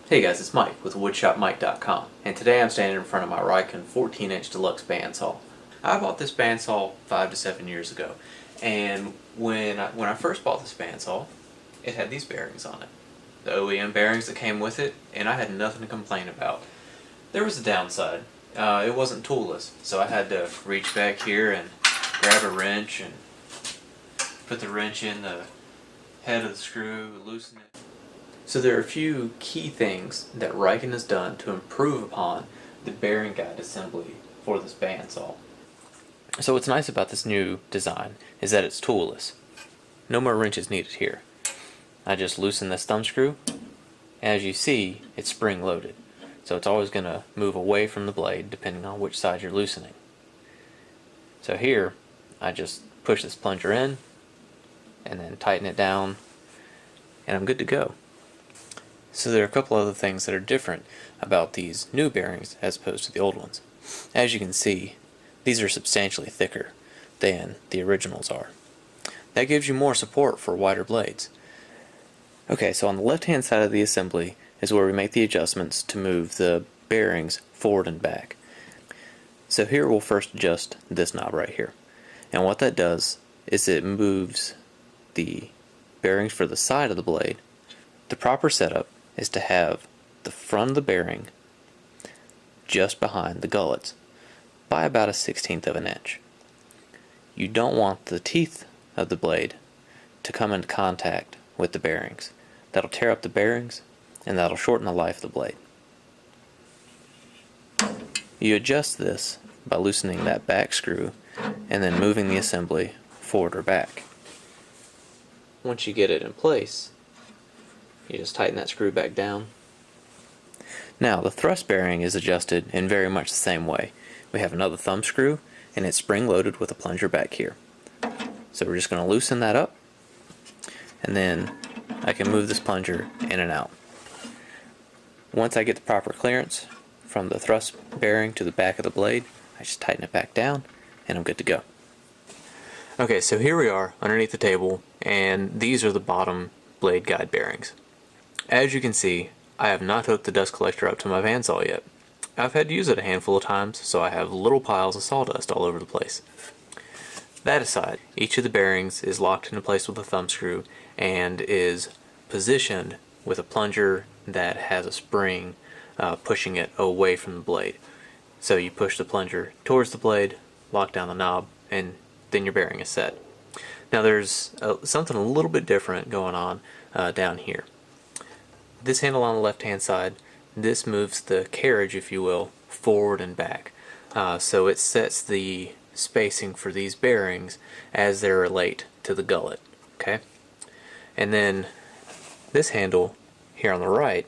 Hey guys, it's Mike with woodshopmike.com, and today I'm standing in front of my Rikon 14-inch deluxe bandsaw. I bought this bandsaw 5 to 7 years ago, and when I first bought this bandsaw, it had these bearings on it. The OEM bearings that came with it, and I had nothing to complain about. There was a downside. It wasn't toolless, so I had to reach back here and grab a wrench and put the wrench in the head of the screw, loosen it. So there are a few key things that Rikon has done to improve upon the bearing guide assembly for this bandsaw. So what's nice about this new design is that it's toolless. No more wrenches needed here. I just loosen this thumb screw. As you see, it's spring loaded. So it's always going to move away from the blade depending on which side you're loosening. So here, I just push this plunger in and then tighten it down and I'm good to go. So there are a couple other things that are different about these new bearings as opposed to the old ones. As you can see, these are substantially thicker than the originals are. That gives you more support for wider blades. Okay, so on the left hand side of the assembly is where we make the adjustments to move the bearings forward and back. So here we'll first adjust this knob right here. And what that does is it moves the bearings for the side of the blade. The proper setup is to have the front of the bearing just behind the gullets by about a 1/16 of an inch. You don't want the teeth of the blade to come into contact with the bearings. That'll tear up the bearings and that'll shorten the life of the blade. You adjust this by loosening that back screw and then moving the assembly forward or back. Once you get it in place, you just tighten that screw back down. Now the thrust bearing is adjusted in very much the same way. We have another thumb screw and it's spring loaded with a plunger back here. So we're just going to loosen that up and then I can move this plunger in and out. Once I get the proper clearance from the thrust bearing to the back of the blade, I just tighten it back down and I'm good to go. Okay, so here we are underneath the table and these are the bottom blade guide bearings. As you can see, I have not hooked the dust collector up to my bandsaw yet. I've had to use it a handful of times, so I have little piles of sawdust all over the place. That aside, each of the bearings is locked into place with a thumb screw and is positioned with a plunger that has a spring pushing it away from the blade. So you push the plunger towards the blade, lock down the knob, and then your bearing is set. Now there's something a little bit different going on down here. This handle on the left hand side, this moves the carriage, if you will, forward and back. So it sets the spacing for these bearings as they relate to the gullet. Okay? And then this handle here on the right,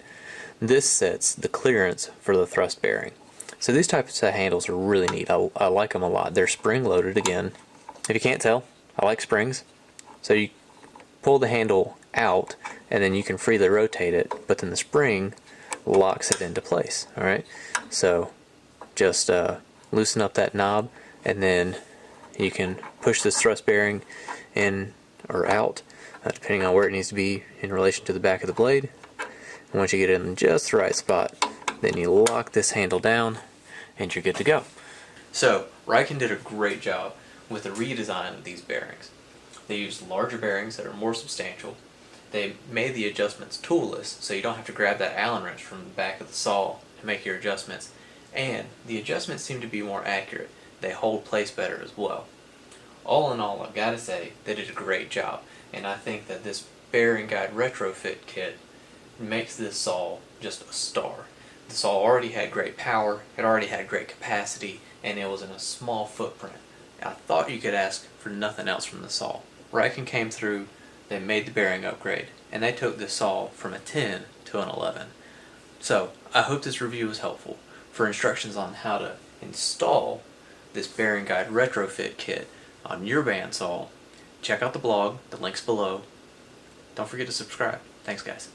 this sets the clearance for the thrust bearing. So these types of handles are really neat. I like them a lot. They're spring loaded again. If you can't tell, I like springs. So you pull the handle out and then you can freely rotate it, but then the spring locks it into place. Alright, so just loosen up that knob and then you can push this thrust bearing in or out depending on where it needs to be in relation to the back of the blade. And once you get it in just the right spot, then you lock this handle down and you're good to go. So Rikon did a great job with the redesign of these bearings. They used larger bearings that are more substantial. They made the adjustments toolless, so you don't have to grab that Allen wrench from the back of the saw to make your adjustments. And the adjustments seem to be more accurate. They hold place better as well. All in all, I've got to say, they did a great job. And I think that this bearing guide retrofit kit makes this saw just a star. The saw already had great power, it already had great capacity, and it was in a small footprint. I thought you could ask for nothing else from the saw. Rikon came through, they made the bearing upgrade, and they took this saw from a 10 to an 11. So, I hope this review was helpful. For instructions on how to install this bearing guide retrofit kit on your bandsaw, check out the blog, the link's below. Don't forget to subscribe. Thanks guys.